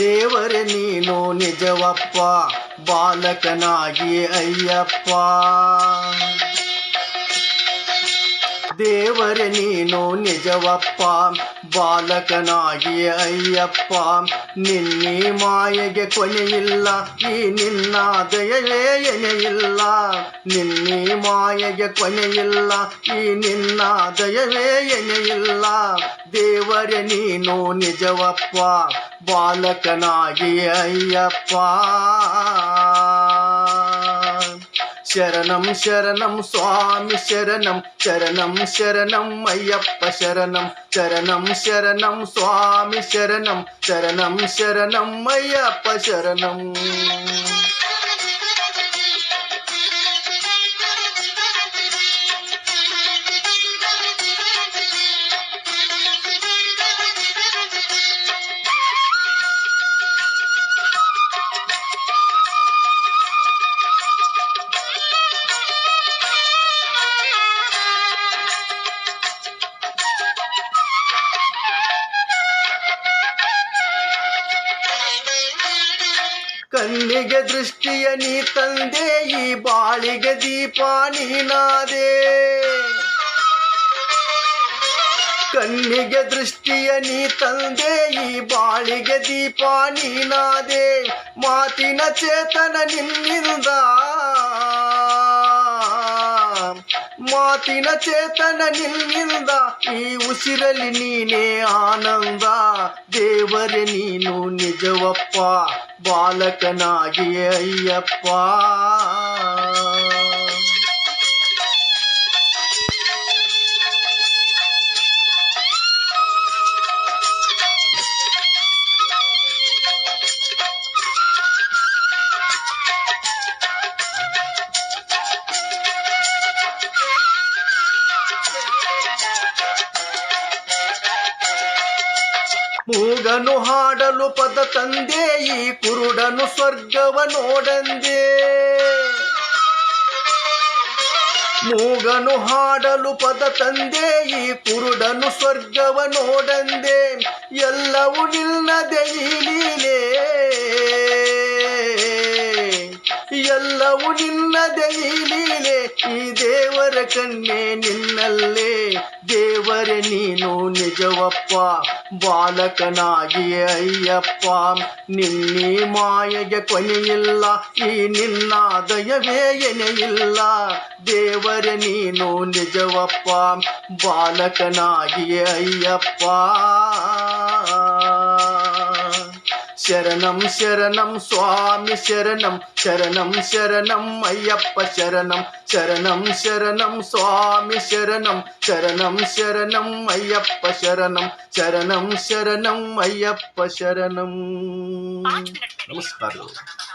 ದೇವರೇ ನೀನು ನಿಜವಪ್ಪ ಬಾಲಕನಾಗಿ ಅಯ್ಯಪ್ಪ. ದೇವರೇ ನೀನು ನಿಜವಪ್ಪ ಬಾಲಕನಾಗಿ ಅಯ್ಯಪ್ಪ. ನಿನ್ನಿ ಮಾಯೆಗೆ ಕೊನೆಯಿಲ್ಲ, ಈ ನಿನ್ನ ದಯವೇ ಎನೆಯಿಲ್ಲ. ನಿನ್ನಿ ಮಾಯೆಗೆ ಕೊನೆಯಿಲ್ಲ, ಈ ನಿನ್ನ ದಯವೇ ಎನೆಯಿಲ್ಲ. ದೇವರೇ ನೀನು ನಿಜವಪ್ಪ ಬಾಲಕನಾಗಿ ಅಯ್ಯಪ್ಪ. ಶರಣಂ ಶರಣಂ ಸ್ವಾಮಿ ಶರಣಂ, ಶರಣಂ ಶರಣಂ ಅಯ್ಯಪ್ಪ ಶರಣಂ. ಶರಣಂ ಶರಣಂ ಸ್ವಾಮಿ ಶರಣಂ, ಶರಣಂ ಶರಣಂ ಅಯ್ಯಪ್ಪ ಶರಣಂ. ಕಣ್ಣಿಗೆ ದೃಷ್ಟಿಯ ನೀ ತಂದೆ, ಈ ಬಾಳಿಗೆ ದೀಪ ನೀನಾದೆ. ಕಣ್ಣಿಗೆ ದೃಷ್ಟಿಯ ನೀ ತಂದೆ, ಈ ಬಾಳಿಗೆ ದೀಪ ನೀನಾದೆ. ಮಾತಿನ ಚೇತನ ನಿನ್ನಿಂದ, ಮಾತಿನ ಚೇತನ ನಿನ್ನಿಂದ. ಈ ಉಸಿರಲ್ಲಿ ನೀನೇ ಆನಂದ. ದೇವರೇ ನೀನು ನಿಜವಪ್ಪ ಬಾಲಕನಾಗಿ ಅಯ್ಯಪ್ಪ. ಮೂಗನು ಹಾಡಲು ಪದ ತಂದೆ, ಈ ಕುರುಡನು ಸ್ವರ್ಗವ ನೋಡಂದೆ. ಮೂಗನು ಹಾಡಲು ಪದ ತಂದೆ, ಈ ಕುರುಡನು ಸ್ವರ್ಗವ ನೋಡಂದೆ. ಎಲ್ಲವೂ ನಿನ್ನದೇ ಈ ಲೀಲೆ, ಎಲ್ಲವೂ ನಿನ್ನದೇ ಈ ಲೀಲೆ. ಈ ದೇವರ ಕಣ್ಣೆ ನಿನ್ನಲ್ಲೇ. ದೇವರೇ ನೀನು ನಿಜವಪ್ಪ ಬಾಲಕನಾಗಿ ಅಯ್ಯಪ್ಪ. ನಿನ್ನಿ ಮಾಯೆಗೆ ಕೊನೆಯಿಲ್ಲ, ಈ ನಿನ್ನ ದಯವೇ ಎನೆಯಿಲ್ಲ. ದೇವರೇ ನೀನು ನಿಜವಪ್ಪ ಬಾಲಕನಾಗಿ ಅಯ್ಯಪ್ಪ. ಶರಣಂ ಶರಣಂ ಸ್ವಾಮಿ ಶರಣಂ, ಶರಣಂ ಶರಣಂ ಅಯ್ಯಪ್ಪ ಶರಣಂ. ಶರಣಂ ಶರಣಂ ಸ್ವಾಮಿ ಶರಣಂ, ಶರಣಂ ಶರಣಂ ಅಯ್ಯಪ್ಪ ಶರಣಂ. ಶರಣಂ ಶರಣಂ ಅಯ್ಯಪ್ಪ ಶರಣಂ. ನಮಸ್ಕಾರ.